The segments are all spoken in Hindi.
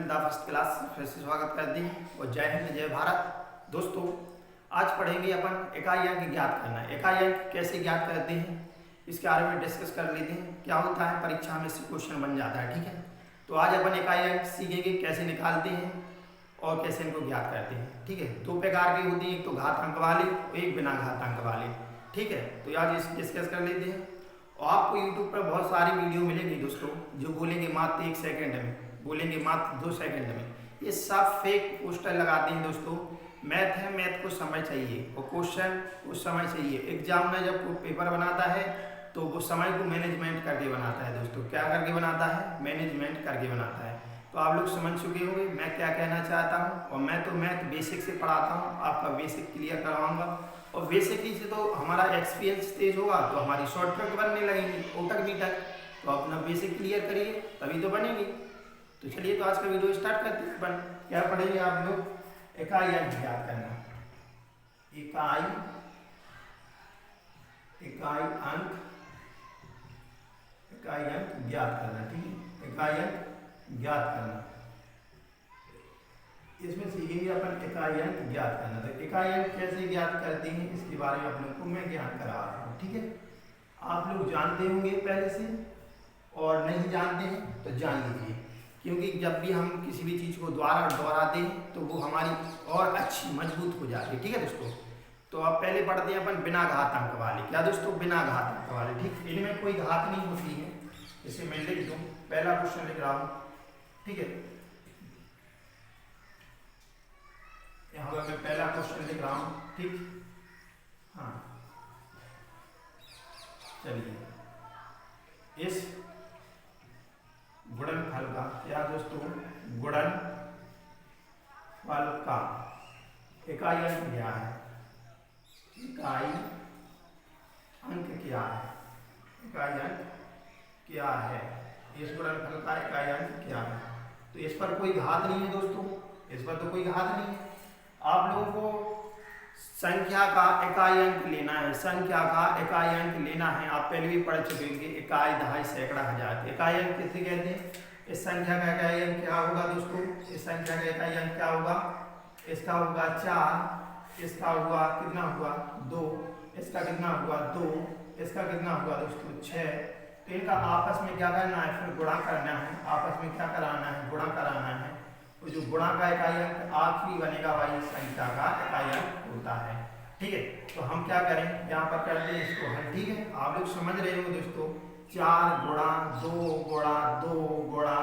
स्टूडेंट द फर्स्ट क्लास फिर से स्वागत करते हैं और जय हिंद जय भारत। दोस्तों आज पढ़ेंगे अपन इकाई अंक ज्ञात करना। इकाई अंक कैसे ज्ञात करते हैं इसके बारे में डिस्कस कर लेते हैं। क्या होता है परीक्षा में से क्वेश्चन बन जाता है, ठीक है। तो आज अपन इकाई अंक सीखेंगे कैसे निकालते हैं और कैसे इनको ज्ञात करते हैं, ठीक है। दो प्रकार की होती है, एक तो घात अंक वाले और एक बिना घात अंक वाले, ठीक है। तो आज डिस्कस कर लेते हैं। और आपको यूट्यूब पर बहुत सारी वीडियो मिलेगी दोस्तों जो बोलेंगे मात्र 1 सेकंड में, बोलेंगे मात्र 2 सेकंड में। ये सब फेक पोस्टर लगाते हैं दोस्तों। मैथ है, मैथ को समय चाहिए और क्वेश्चन उस समय चाहिए। एग्जाम में जब कोई पेपर बनाता है तो वो समय को मैनेजमेंट करके बनाता है दोस्तों। क्या करके बनाता है? मैनेजमेंट करके बनाता है। तो आप लोग समझ चुके होंगे मैं क्या कहना चाहता हूँ। और मैं तो मैथ बेसिक से पढ़ाता हूँ, आपका बेसिक क्लियर करवाऊंगा। और बेसिकली से तो हमारा एक्सपीरियंस तेज होगा तो हमारी शॉर्टकट बनने लगेंगी ओटक मीटक। तो अपना बेसिक क्लियर करिए तभी तो बनेगी। तो चलिए तो आज का वीडियो स्टार्ट करते हैं। अपन क्या पढ़ेंगे आप लोग? इकाई अंक ज्ञात करना। इकाई अंक ज्ञात करना, ठीक है। इकाई अंक ज्ञात करना, इसमें सीखेंगे अपन इकाई अंक ज्ञात करना। तो इकाई अंक कैसे ज्ञात करते हैं इसके बारे में आप लोग को मैं ज्ञान करा रहा हूँ, ठीक है। आप लोग जानते होंगे पहले से और नहीं जानते हैं तो जान लीजिए, क्योंकि जब भी हम किसी भी चीज़ को दोहराते हैं तो वो हमारी और अच्छी मजबूत हो जाती है, ठीक है दोस्तों। तो अब पहले पढ़ते हैं अपन बिना घात अंक वाले। क्या दोस्तों? बिना घात अंक वाले, ठीक। इनमें कोई घात नहीं होती है। इसे मैं लिख दूँ, पहला क्वेश्चन लिख रहा हूँ, ठीक है। यहाँ पर मैं पहला क्वेश्चन लिख रहा हूँ, ठीक। हाँ चलिए, इस गुणनफल का, क्या दोस्तों? गुणनफल का इकाई अंक क्या है? इकाई अंक क्या है? इकाई अंक क्या है? इस गुणनफल का इकाई अंक क्या है? तो इस पर कोई घात नहीं है दोस्तों, इस पर तो कोई घात नहीं है। आप लोगों को संख्या का इकाई अंक लेना है, संख्या का इकाई अंक लेना है। आप पहले भी पढ़ चुके होंगे, इकाई, दहाई, सैकड़ा, हजार। इकाई अंक किसे कहते हैं? इस संख्या का इकाई अंक क्या होगा दोस्तों? इस संख्या का इकाई अंक क्या होगा? इसका होगा 4, इसका हुआ कितना हुआ 2, इसका कितना हुआ 2, इसका कितना हुआ दोस्तों 6। तो इनका आपस में क्या करना है? फिर गुणा करना है। आपस में क्या कराना है? गुणा कराना है। तो जो गुणा का इकाई अंक आखिरी बनेगा वही संख्या का इकाई अंक होता है, ठीक है। तो हम क्या करें, यहाँ पर कर दें इसको हल, ठीक है। आप लोग समझ रहे हो दोस्तों, 4 गुणा 2 गुणा 2 गुणा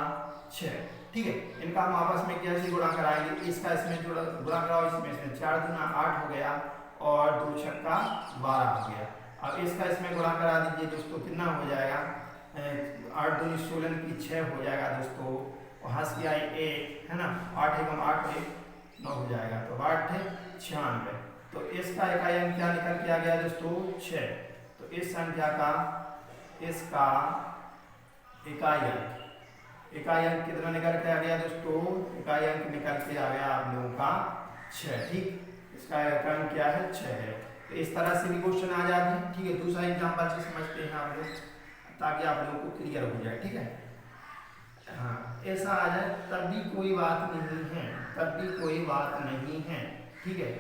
6, ठीक है। इनका हम आपस में कैसे गुणा कराएंगे? इसका इसमें गुणा कराओ, इसमें 4 दूना 8 हो गया और 2 छक्का 12 हो गया। अब इसका इसमें गुणा करा दीजिए दोस्तों, कितना हो जाएगा? 8 दूनी 16 की 6 हो जाएगा दोस्तों। वहाँ से आई 1 है ना, 8 एकम 8 1 9 हो जाएगा। तो 8 है 96। तो इसका इकाई अंक क्या निकल के आ गया दोस्तों? 6। तो इस संख्या का इसका इकाई अंक कितना निकल के आ गया दोस्तों? इकाई अंक निकल के आ गया आप लोगों का 6, ठीक। इसका इकाई अंक क्या है? 6 है। तो इस तरह से भी क्वेश्चन आ जाते हैं, ठीक है। दूसरा एग्जाम्पल से समझते हैं आप लोग ताकि आप लोगों को क्लियर हो जाए, ठीक है। हाँ ऐसा आ जाए तब भी कोई बात नहीं है, तब भी कोई बात नहीं है, ठीक है।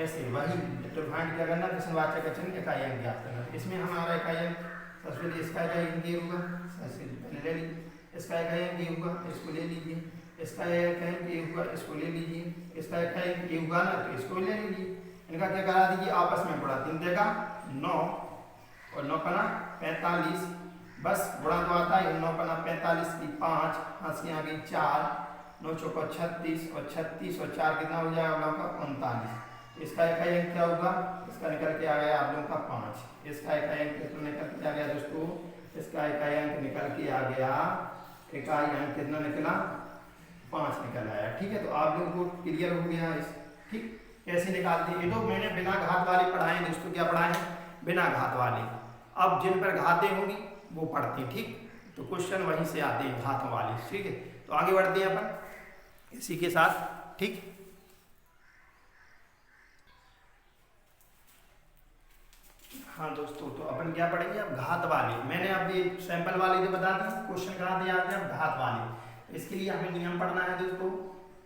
ऐसे वही डिटरमाइंड क्या करना? प्रश्नवाचक वचन इकाई अंक ज्ञात करना। इसमें हमारा इकाई अंक सबसे इसका इकाई अंक ये होगा, सबसे पहले ले लीजिए। इसका इकाई अंक ये होगा, इसको ले लीजिए। इसका इकाई अंक ये होगा, इसको ले लीजिए। इसका इकाई अंक ये होगा ना, तो इसको ले लीजिए। इनका क्या करा दीजिए? आपस में गुणा। 3 देगा 9 और 9 पना 45, बस गुणा तो आता है। 9 पना 45 की 5, हंसी आ गई 4, 9 चौका 36 और 36 और 4 कितना हो जाएगा आप लोगों का? 39। इसका इकाई अंक क्या होगा? इसका निकल के आ गया आप लोगों का 5। इसका इकाई अंक कितना निकल के आ गया दोस्तों? इसका इकाई अंक निकल के आ गया, इकाई अंक कितना निकला? 5 निकल आया, ठीक है। तो आप लोगों को क्लियर हो गया इस, ठीक। कैसे निकालते हैं? ये तो मैंने बिना घात वाले पढ़ाए दोस्तों। क्या पढ़ाए? बिना घात वाले। अब जिन पर घातें होंगी वो पढ़ते हैं, ठीक। तो क्वेश्चन वहीं से आते हैं घात वाले, ठीक है। तो आगे बढ़ते हैं अपन इसी के साथ, ठीक। हाँ दोस्तों, तो अपन क्या पढ़ेंगे अब? घात वाले। मैंने अब ये सैंपल वाले तो बता दिए, क्वेश्चन कहाँ दिए आते हैं? अब घात वाले। इसके लिए हमें नियम पढ़ना है दोस्तों।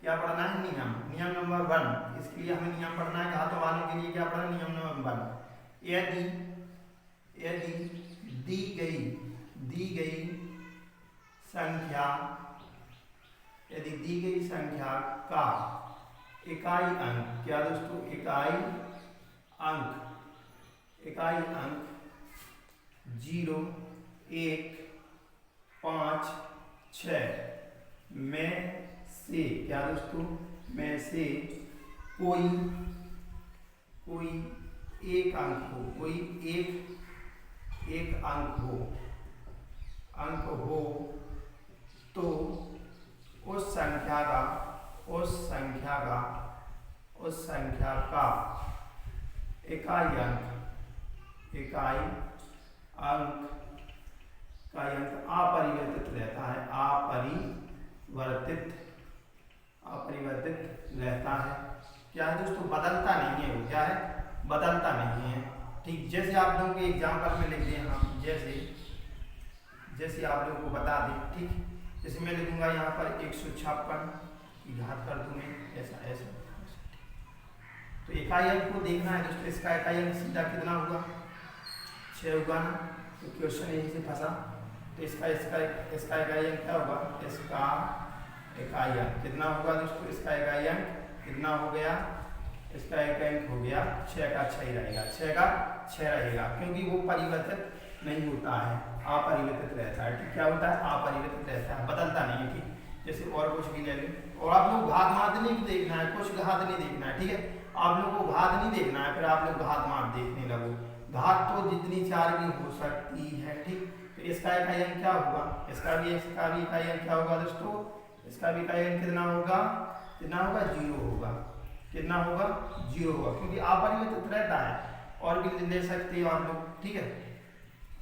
क्या पढ़ना है? नियम नंबर 1। इसके लिए हमें नियम पढ़ना है घातों वालों के लिए। क्या पढ़ना? नियम नंबर 1। यदि दी गई संख्या का इकाई अंक, क्या दोस्तों? इकाई अंक 0, 1, 5, 6 में से, क्या दोस्तों? में से कोई एक अंक हो, एक अंक हो तो उस संख्या का इकाई अंक अपरिवर्तित रहता है। अपरिवर्तित रहता है। क्या है दोस्तों? बदलता नहीं है। वो क्या है? बदलता नहीं है। ठीक, जैसे आप लोगों के एग्जाम्पल में लिख दें हम, जैसे आप लोगों को बता दें। ठीक, जैसे मैं लिखूंगा यहाँ पर 156 की घात कर दूं मैं, ऐसा। तो इकाई अंक को देखना है दोस्तों। इसका इकाई अंक सीधा कितना होगा? 6 होगा ना। तो क्वेश्चन यहीं से फंसा। तो इसका इकाई अंक क्या होगा? इसका इकाई अंक कितना होगा दोस्तों? इसका इकाई अंक कितना हो गया? इसका इकाई अंक हो गया 6 का 6 रहेगा। 6 का 6 रहेगा, क्योंकि वो परिवर्तित नहीं होता है, अपरिवर्तित रहता है। ठीक, क्या होता है? अपरिवर्तित रहता है, बदलता नहीं है। ठीक, जैसे और कुछ भी ले लें। और आप लोग घात मात नहीं देखना है, कुछ घात नहीं देखना है। ठीक है, आप लोग को घात नहीं देखना है, फिर आप लोग घात मात देखने लगो। घात तो जितनी चार की हो सकती है। ठीक, तो इसका इकाई अंक क्या होगा? इसका भी इकाई अंक क्या होगा दोस्तों? इसका भी इकाई अंक कितना होगा? 0 होगा। कितना होगा? 0 होगा, क्योंकि अपरिवर्तित रहता है। और भी ले सकते हो आप लोग। ठीक है,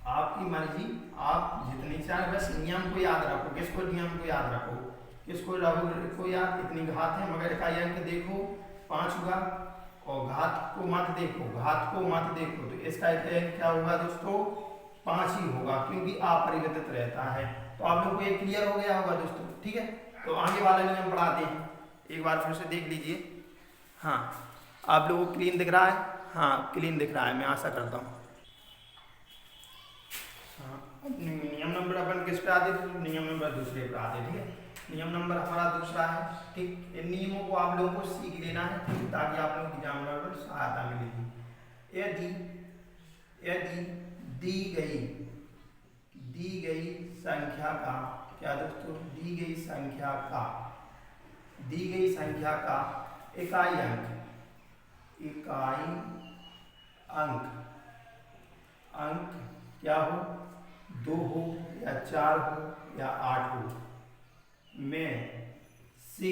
आपकी मर्जी, आप जितनी चाहे, बस नियम को याद रखो। किसको? नियम को याद रखो। किसको रखो याद? इतनी घात है, मगर इकाई अंक देखो 5 होगा। और घात को मत देखो। तो इसका इकाई अंक क्या होगा दोस्तों? 5 ही होगा, क्योंकि अपरिवर्तित रहता है। तो आप लोगों को ये क्लियर हो गया होगा दोस्तों। ठीक है, तो आगे वाला नियम पढ़ाते हैं। एक बार फिर से देख लीजिए। हाँ, आप लोगों को क्लीन दिख रहा है? हाँ, क्लीन दिख रहा है, मैं आशा करता हूँ। नियम नंबर अपन किस पे आते? तो नियम नंबर दूसरे पे आते। ठीक है, नियम नंबर हमारा दूसरा है। ठीक, इन नियमों को आप लोगों को सीख लेना है, ताकि आप लोगों की एग्जाम में सहायता मिलेगी। यदि दी गई संख्या का, क्या दोस्तों? दी गई संख्या का इकाई अंक क्या हो? 2 हो या 4 हो या 8 हो, में से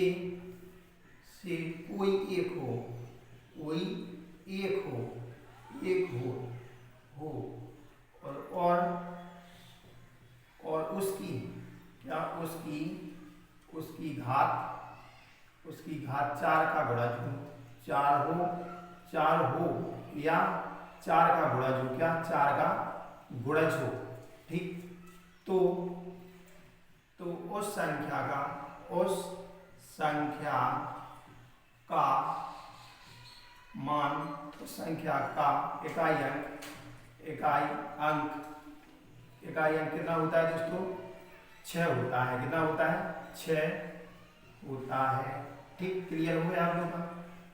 कोई एक हो और उसकी घात 4 का गुणज हो। 4 हो या 4 का गुणज हो। क्या? 4 का गुणज हो। ठीक, तो उस संख्या का मान, उस संख्या का इकाई अंक कितना होता है दोस्तों? 6 होता है। कितना होता है? 6 होता है। ठीक, क्लियर हो गया आप लोगों का?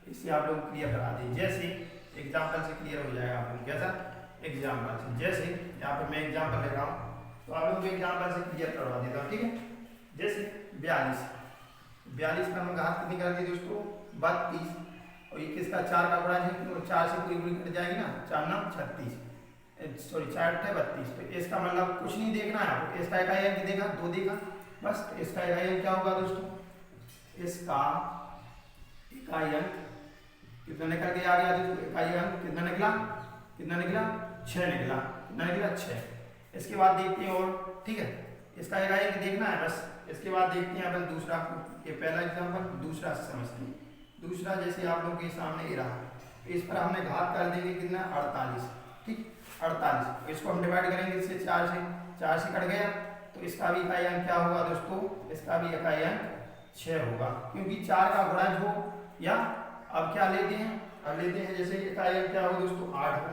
इससे आप लोग क्लियर करा दें। जैसे एग्जाम्पल से क्लियर हो जाएगा आप लोग। कैसा? एग्जाम्पल से। जैसे यहाँ पर मैं एग्जाम्पल ले रहा हूँ, तो आप लोग एग्जाम्पल से क्लियर करवा देता हूँ। ठीक है, जैसे 42 पर हम घात कितनी कर दी दोस्तों? 32। और ये किसका? 4 का गुणज है, तो 4 से पूरी कट जाएगी ना। 4 9 36, सॉरी 4 8 32। तो इसका मतलब कुछ नहीं देखना है आपको। इसका इकाई अंक देखा, 2 देखा, बस। इसका इकाई अंक क्या होगा दोस्तों? इसका इकाई अंक कितना निकल के आ गया दोस्तों? इकाई अंक कितना निकला? 6 निकला। कितना निकला? 6। इसके बाद देखते हैं और। ठीक है, इसका इकाई अंक देखना है बस। इसके बाद देखते हैं अपन दूसरा। ये पहला एग्जाम्पल, दूसरा समझते हैं। दूसरा जैसे आप लोगों के सामने ये रहा, इस पर हमने घात कर देंगे कितना? 48। ठीक, 48। इसको हम डिवाइड करेंगे इससे 4 से कट गया। तो इसका भी इकाई अंक क्या होगा दोस्तों, इसका भी इकाई अंक 6 होगा, क्योंकि 4 का गुणज हो या अब क्या लेते हैं, अब लेते हैं जैसे इकाई अंक क्या हो दोस्तों 8 हो,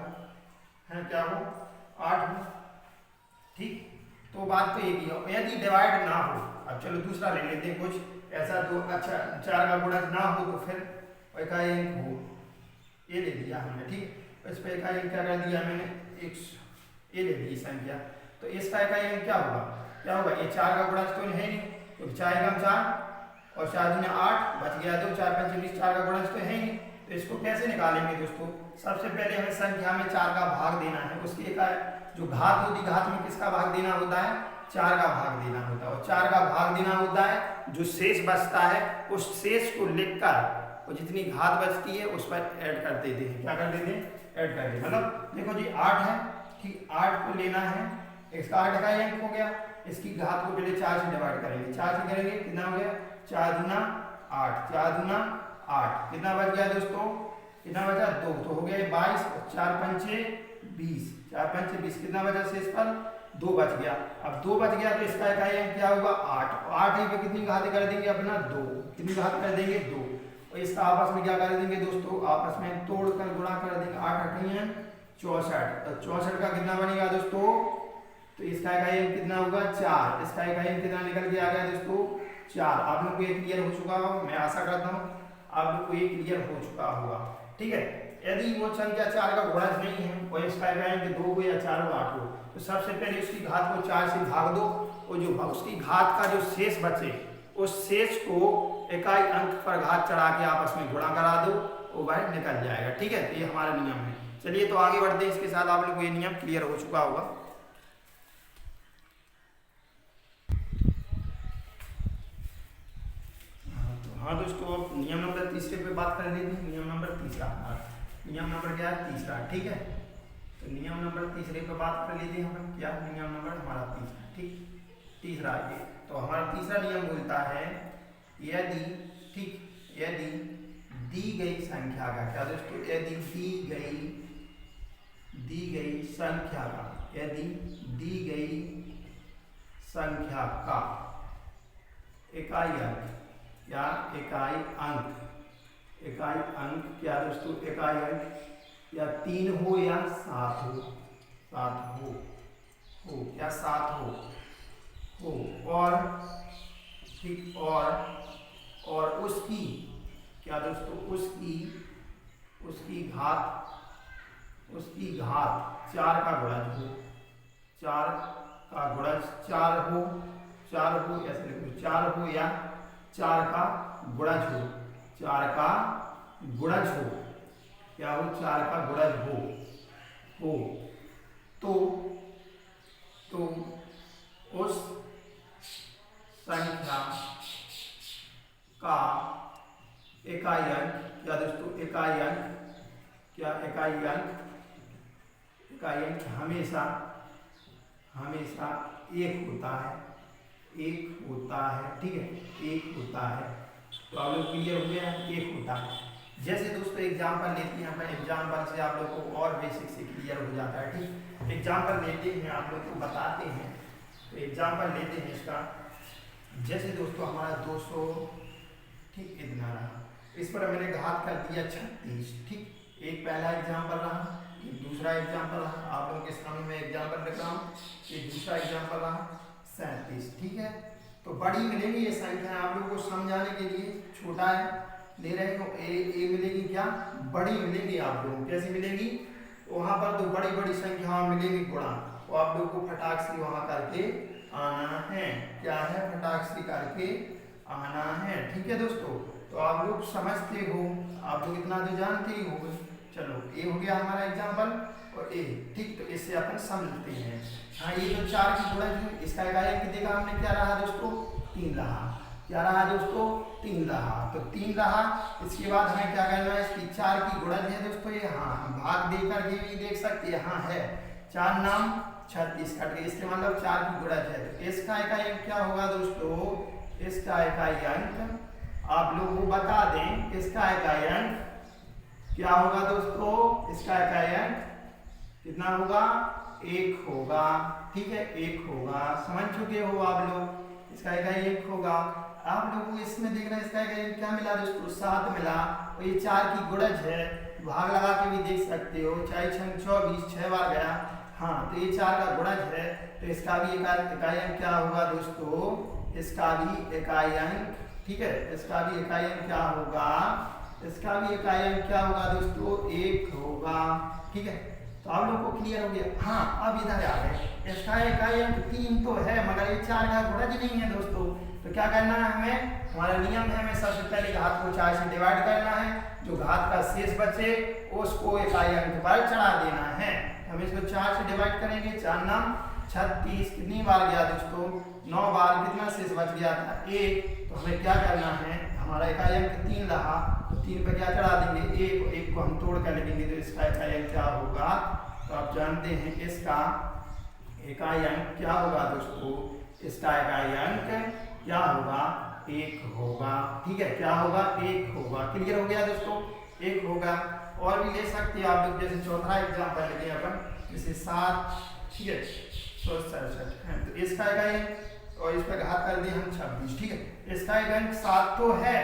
है क्या हो 8 हो, ठीक। तो बात तो एक ही हो, यदि डिवाइड ना हो, अब चलो दूसरा ले लेते हैं कुछ ऐसा तो अच्छा 4 का गुणज ना हो तो फिर इकाई अंक हो, ये ले लिया हमने, ठीक। इस पर इकाई अंक क्या कर दिया मैंने, ये ले ली संख्या, तो इसका इकाई अंक क्या होगा, क्या होगा, ये 4 का गुणज तो है नहीं, तो 4 एकम 4 और 4 दूनी 8 बच गया, तो 4 पंचे 20, 4 का गुणज तो है नहीं, तो इसको कैसे निकालेंगे दोस्तों, सबसे पहले हमें संख्या में 4 का भाग देना है, उसकी इकाई जो घात होती, घात में किसका भाग देना होता है, 4 का भाग देना होता है, और 4 का भाग देना होता है, जो शेष बचता है उस शेष को लिखकर और जितनी घात बचती है उस पर ऐड कर देते हैं, क्या कर देते हैं, ऐड कर देते हैं, मतलब देखो जी 8 है, ठीक, 8 को लेना है, इसका 8 का अंक हो गया, इसकी घात को पहले 4 से डिवाइड करेंगे, 4 से करेंगे कितना हो गया, 4 दूना 8, 4 दूना 8, कितना बच गया दोस्तों, कितना बचा 2, तो हो गया 22 और 4 पंचे 20, 4 पंचे 20, कितना बचा शेष पर 2 बच गया, अब 2 बच गया तो इसका इकाई अंक क्या होगा 8, 8 पे कितनी घात कर देंगे अपना 2, कितनी घात कर देंगे 2, और इसका आपस में क्या कर देंगे दोस्तों, आपस में तोड़कर गुणा कर देंगे, 8 8 64, तो 64 का कितना बनेगा दोस्तों, तो इसका इकाई अंक कितना होगा 4, इसका इकाई अंक कितना निकल के आ गया दोस्तों 4। आप लोग को ये क्लियर हो चुका होगा, मैं आशा करता हूँ आप लोग को ये क्लियर हो चुका होगा, ठीक है। यदि वो संख्या 4 का गुणज नहीं है और इसका इकाई अंक 2 हो या 4 हो 8 हो, तो सबसे पहले उसकी घात को 4 से भाग दो, और जो उसकी घात का जो शेष बचे उस शेष को इकाई अंक पर घात चढ़ा के आपस में गुणा करा दो, वो वह निकल जाएगा, ठीक है। तो ये हमारा नियम है। चलिए तो आगे बढ़ते हैं, इसके साथ आप लोग को ये नियम क्लियर हो चुका होगा। हाँ दोस्तों, अब नियम नंबर 3 पे बात कर लेते हैं। नियम नंबर 3, नियम नंबर क्या है 3, ठीक है। तो नियम नंबर 3 पे बात कर लेते हैं हम, क्या नियम नंबर हमारा 3, ठीक, तीसरा ये। तो हमारा तीसरा नियम बोलता है यदि, ठीक, यदि दी गई संख्या का, क्या दोस्तों, यदि दी गई संख्या का, यदि दी गई संख्या का इकाई अंक या इकाई अंक क्या दोस्तों, इकाई अंक या 3 हो या 7 हो, क्या 7 हो, और ठीक, और उसकी क्या दोस्तों, उसकी घात 4 का गुणज हो, 4 का गुणज 4 हो, ऐसे लिखो 4 हो या 4 का गुणज हो, 4 का गुणज हो, क्या हो, 4 का गुणज हो, तो उस संख्या का इकाई अंक, क्या दोस्तों, इकाई अंक हमेशा 1 होता है, ठीक है, 1 होता है। तो आप लोग क्लियर हो गया, 1 होता है। जैसे दोस्तों एग्जाम्पल लेते हैं अपन, एग्जाम्पल से आप लोग को और बेसिक से क्लियर हो जाता है, ठीक। एग्जाम्पल लेते हैं, आप लोग को बताते हैं। तो एग्जाम्पल लेते हैं इसका, जैसे दोस्तों हमारा 200, ठीक, इतना रहा, इस पर मैंने घात कर दिया 36, ठीक। एक पहला एग्जाम्पल रहा, एक दूसरा एग्जाम्पल रहा, आप लोगों के सामने मैं एग्जाम्पल लिख रहा हूँ, एक दूसरा एग्जाम्पल रहा 37, ठीक है। तो बड़ी मिलेगी ये संख्या, आप लोगों को समझाने के लिए छोटा है ले रहे हो, ए मिलेगी, क्या बड़ी मिलेगी आप लोगों को, कैसी मिलेगी, वहाँ पर तो बड़ी बड़ी संख्या मिलेगी गुणा, तो आप लोग को फटाक से वहाँ करके आना है, क्या है, फटाक से करके आना है, ठीक है दोस्तों। तो आप लोग समझते हो, आप लोग इतना तो जानते ही हो। चलो ये हो गया हमारा एग्जाम्पल, और ए, ठीक, तो इससे अपन समझते हैं। हाँ, ये जो 4 की गुणज है, इसका इकाई अंक देखा हमने, क्या रहा दोस्तों, 3 रहा, क्या रहा दोस्तों, 3 रहा, तो 3 रहा। इसके बाद हमें क्या करना है, इसकी 4 की गुणज है दोस्तों, ये हाँ भाग दे करके भी देख सकते हैं, हाँ है 4 नाम 36 कट गए, इसके मतलब 4 की गुणज है। तो इसका इकाई अंक क्या होगा दोस्तों, इसका इकाई अंक आप लोग को बता दें, इसका इकाई अंक क्या होगा दोस्तों, इसका इकाई अंक कितना होगा एक होगा, ठीक है, एक होगा, समझ चुके हो आप लोग। इसका इकाई एक होगा। आप लोगों को इसमें देखना, इसका इकाई क्या मिला दोस्तों, 7 मिला। और ये 4 की गुणज है, भाग लगा के भी देख सकते हो, 4 छंग 24, 6 बार गया। हाँ, तो ये 4 का गुणज है, तो इसका भी इकाई अंक क्या होगा दोस्तों, इसका भी इकाई अंक, ठीक है, इसका भी इकाई अंक क्या होगा, इसका भी इकाई अंक क्या होगा दोस्तों, 1 होगा, ठीक है। तो आप लोग को क्लियर हो गया। हाँ, अब इधर आ गए, इसका इकाई अंक 3 तो है, मगर ये 4 का गुणज नहीं है दोस्तों। तो क्या करना है हमें, हमारा नियम है, हमें सबसे पहले घात को 4 से डिवाइड करना है, जो घात का शेष बचे उसको इकाई अंक पर चढ़ा देना है। हम इसको 4 से डिवाइड करेंगे, 4 नाम 36, कितनी बार गया दोस्तों, 9 बार, कितना शेष बच गया था, 1। तो हमें क्या करना है, हमारा इकाई अंक 3 रहा, तो 3 पे क्या चढ़ा देंगे, 1 को हम तोड़ कर लिखेंगे, तो इसका इकाई अंक क्या होगा, तो आप जानते हैं इसका इकाई अंक क्या होगा दोस्तों, इसका इकाई अंक क्या होगा, 1 होगा, ठीक है, क्या होगा, 1 होगा। क्लियर हो गया दोस्तों, 1 होगा। और भी ले सकते हैं आप लोग, जैसे चौथा एग्जाम्पल लेंगे अपन, जैसे 7, ठीक है, 67, तो इसका इकाई अंक, और इस पर घात कर दिए हम 26, ठीक है। इसका इकाई अंक 7 तो है,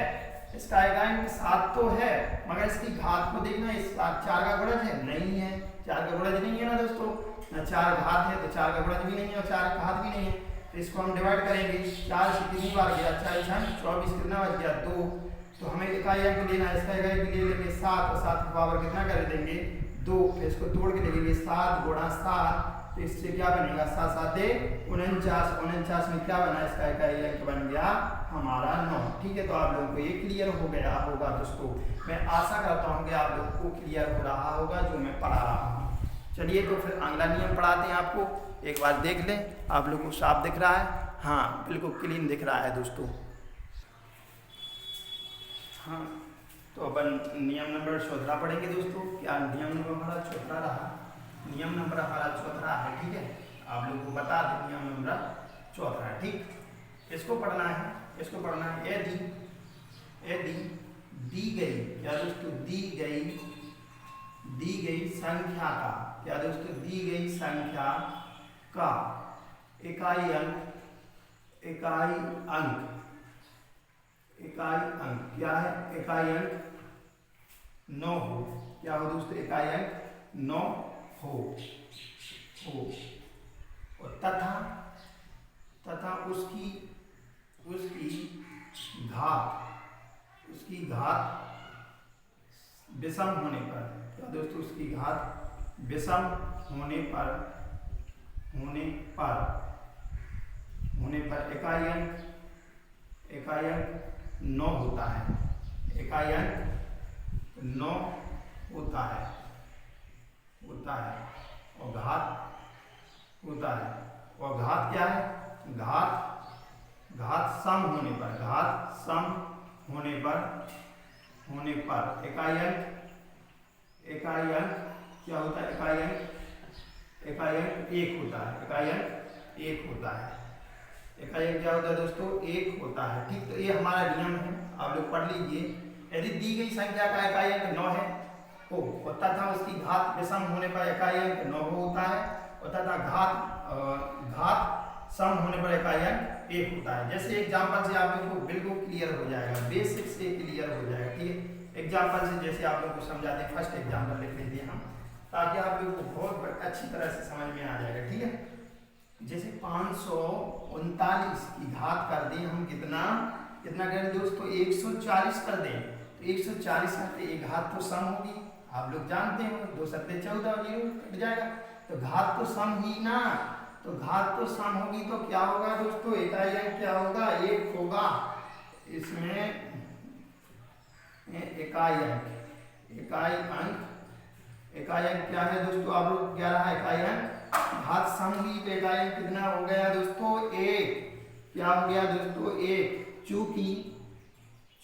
इसका इकाई अंक 7 तो है, मगर इसकी घात को देखना, इस 4 का गुणज है, नहीं है, 4 का गुणज नहीं है ना दोस्तों, ना 4 घात है, तो 4 का गुणज भी नहीं है और 4 घात भी नहीं है। तो इसको हम डिवाइड करेंगे, 4 से कितनी बार गया, 4 छंग 24, कितना बच गया, 2। तो हमें इकाई अंक लेना है, इसका इकाई अंक ले लेंगे 7, और 7 के पावर कितना कर देंगे, 2। फिर इसको तोड़ के लिखेंगे, 7 गुणा 7, तो इससे क्या बनेगा, 7 7 49, 49 में क्या बना, इसका इकाई अंक बन गया हमारा 9, ठीक है। तो आप लोगों को ये क्लियर हो गया होगा दोस्तों, मैं आशा करता हूँ कि आप लोगों को क्लियर हो रहा होगा जो मैं पढ़ा रहा हूँ। चलिए, तो फिर अगला नियम पढ़ाते हैं आपको, एक बार देख लें, आप लोगों को साफ दिख रहा है, हाँ बिल्कुल क्लीन दिख रहा है दोस्तों। हाँ, तो अपन नियम नंबर 14 पढ़ेंगे दोस्तों। क्या नियम नंबर हमारा 14 रहा, नियम नंबर हमारा 14 है, ठीक है, आप लोगों को बता दें नियम नंबर 14 है, ठीक। इसको पढ़ना है, इसको पढ़ना है, यदि दी गई, क्या दोस्तों, दी गई संख्या का, क्या दोस्तों, दी गई संख्या का इकाई अंक क्या है, इकाई अंक 9 हो, क्या हो दोस्तों, इकाई अंक 9 हो, और तथा उसकी घात विषम होने पर, क्या दोस्तों, उसकी घात विषम होने पर इकाई अंक 9 होता है, इकाई अंक 9 होता है, और घात होता है, और घात क्या है, घात सम होने पर इकाई अंक क्या होता है, इकाई अंक 1 होता है, इकाई अंक 1 होता है, इकाई अंक क्या होता है दोस्तों, 1 होता है, ठीक। तो ये हमारा नियम है, आप लोग पढ़ लीजिए। यदि दी गई संख्या का इकाई अंक 9 है और तथा उसकी घात विषम होने पर इकाई अंक 9 होता है, और तथा घात सम होने पर इकाई अंक 1 होता है। जैसे एग्जाम्पल से आप लोग को बिल्कुल क्लियर हो जाएगा, बेसिक से क्लियर हो जाएगा, ठीक है। एग्जाम्पल से जैसे आप लोग को समझाते हैं, फर्स्ट एग्जाम्पल लिख लीजिए हम, ताकि आप लोग को बहुत अच्छी तरह से समझ में आ जाएगा, ठीक है। जैसे 539 की घात कर दें हम, कितना करें दोस्तों, 140 कर दें, तो 140 करते एक घात तो सम होगी, आप लोग जानते हो, 2 सत्ते 14 और 0 कट जाएगा, तो घात तो सम ही ना, तो घात तो सम होगी, तो क्या होगा दोस्तों, इकाई अंक क्या होगा, 1 होगा। इसमें इकाई अंक क्या है दोस्तों, आप लोग क्या रहा, इकाई अंक घात सम हुई, तो इकाई अंक कितना हो गया दोस्तों, 1, क्या हो गया दोस्तों, 1,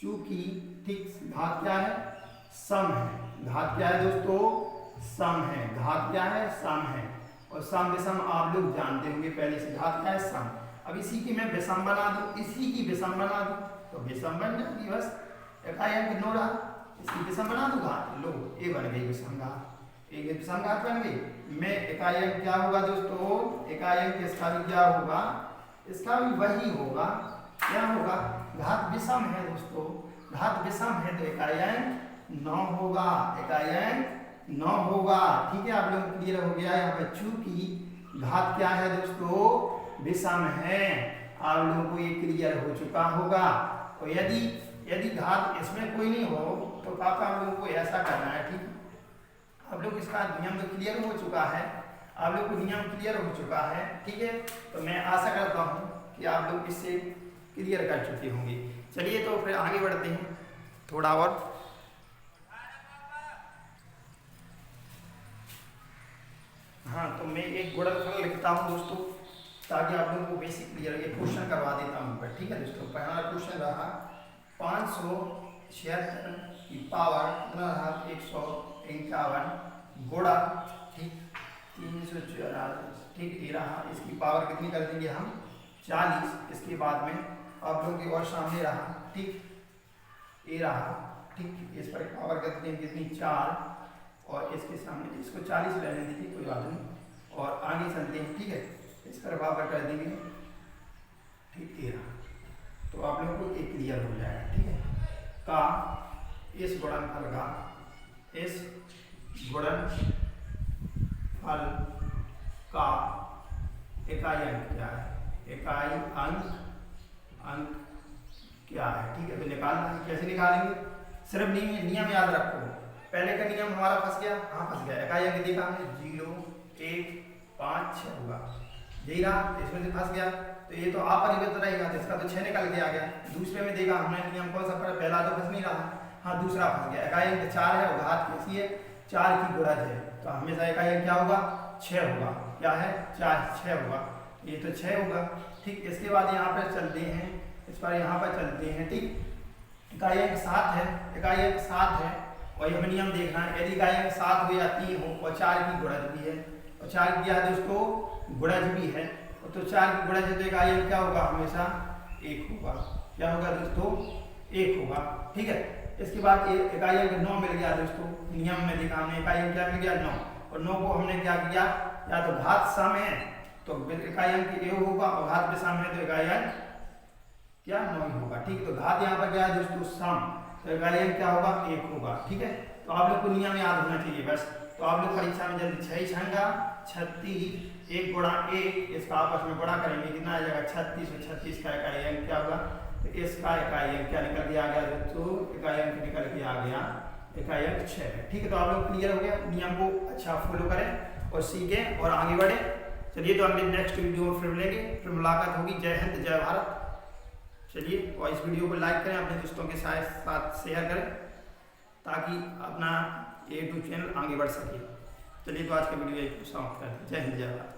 चूंकि ठीक, घात क्या है, सम है, घात क्या है दोस्तों, सम है, घात क्या है, सम है, और सम विषम आप लोग जानते होंगे पहले से, घात क्या है, सम। अब इसी की मैं विषम बना दूं, इसी की विषम बना दूं, तो विषम बन जाएगी, बस इकाई अंक 9 रहा, इसकी विषम बना दूं घात, लो ये बन गई विषम घात, एक विषम घात बन गई, में इकाई अंक क्या होगा दोस्तों, इकाई अंक इसका भी क्या होगा, इसका भी वही होगा, क्या होगा, घात विषम है दोस्तों, घात विषम है तो इकाई अंक 9 होगा, इकाई अंक 9 होगा। ठीक है, आप लोग क्लियर हो गया यहाँ पर, चूंकि घात क्या है दोस्तों, विषम है, आप लोगों को ये क्लियर हो चुका होगा। और यदि घात इसमें कोई नहीं हो तो पापा हम लोगों को ऐसा करना है। ठीक है, आप लोग इसका नियम तो क्लियर हो चुका है, आप लोग को नियम क्लियर हो चुका है। ठीक है, तो मैं आशा करता हूँ कि आप लोग इससे क्लियर कर चुके होंगे। चलिए तो फिर आगे बढ़ते हैं थोड़ा और। हाँ, तो मैं एक गुणनफल लिखता हूँ दोस्तों, ताकि आप लोगों को बेसिक क्लियर, ये क्वेश्चन करवा देता हूँ पर। ठीक है दोस्तों, पहला क्वेश्चन रहा 576 की पावर कितना रहा, 151 गुणा, ठीक 344, ठीक ये रहा, इसकी पावर कितनी कर देंगे हम, 40। इसके बाद में आप लोगों के और सामने रहा, ठीक ये रहा, ठीक इस पर पावर कर देंगे कितनी, 4, और इसके सामने इसको 40 रहने दीजिए, कोई बात नहीं, और आगे चलते हैं। ठीक है, इस पर पावर कर देंगे, ठीक ये रहा, तो आप लोगों को एक क्लियर हो जाएगा। ठीक है, का इस गुणनफल का, इस गुणनफल का इकाई अंक क्या है, इकाई अंक क्या है। ठीक है, तो निकालना है, कैसे निकालेंगे, सिर्फ नियम याद रखो। पहले का नियम हमारा फंस गया, हाँ फंस गया, इकाई अंक देखा हमने 0 1 5 6 होगा, यही रहा, इसमें से फंस गया, तो ये तो अपरिवर्तित रहेगा, तो इसका तो 6 निकल के आ गया। दूसरे में देखा हमने नियम कौन सा पड़ा, पहला तो फंस नहीं रहा, हाँ दूसरा फंस गया, इकाई अंक 4 है और घात कैसी है, 4 की गुणज है, तो हमेशा इकाई अंक क्या होगा, 6 होगा, क्या है 4 6 होगा, ये तो 6 होगा। ठीक, इसके बाद यहाँ पर चलते हैं, इस पर यहाँ पर चलते हैं। ठीक, इकाई अंक 7 है, इकाई अंक 7 है, और हमें नियम देखना है, यदि इकाई अंक 7 हो या 3 हो और 4 की गुणज भी है, और 4 की क्या है दोस्तों, गुणज भी है, तो 4 की गुणज है तो इकाई अंक क्या होगा, हमेशा 1 होगा, क्या होगा दोस्तों, 1 होगा। ठीक है, इसके बाद इकाई अंक 9 मिल गया दोस्तों, नियम में देखा हमने, इकाई अंक क्या मिल गया, 9, और 9 को हमने क्या किया, या तो घात सम है तो इकाई अंक 1 होगा, और घात विषम है तो इकाई अंक क्या 9 होगा। ठीक, तो घात यहाँ पर क्या है दोस्तों, सम, तो इकाई अंक क्या होगा, 1 होगा। ठीक है, तो आप लोग को नियम याद होना चाहिए बस। तो आप लोग परीक्षा में जल्दी 6 छंगा 36, 1 गुणा 1, इसका आपस में गुणा करेंगे, कितना आ जाएगा 36, और 36 का इकाई अंक क्या होगा, तो इसका इकाई अंक क्या निकल के आ गया दोस्तों, इकाई अंक निकल के आ गया, इकाई अंक 6 है। ठीक है, तो आप लोग क्लियर हो गया, नियम को अच्छा फॉलो करें और सीखें और आगे बढ़े। चलिए, तो अगले नेक्स्ट वीडियो में फिर मिलेंगे, फिर मुलाकात होगी। जय हिंद, जय भारत। चलिए, और इस वीडियो को लाइक करें, अपने दोस्तों के साथ शेयर करें, ताकि अपना YouTube चैनल आगे बढ़ सके। चलिए, तो आज का वीडियो समाप्त करते हैं। जय हिंद, जय भारत।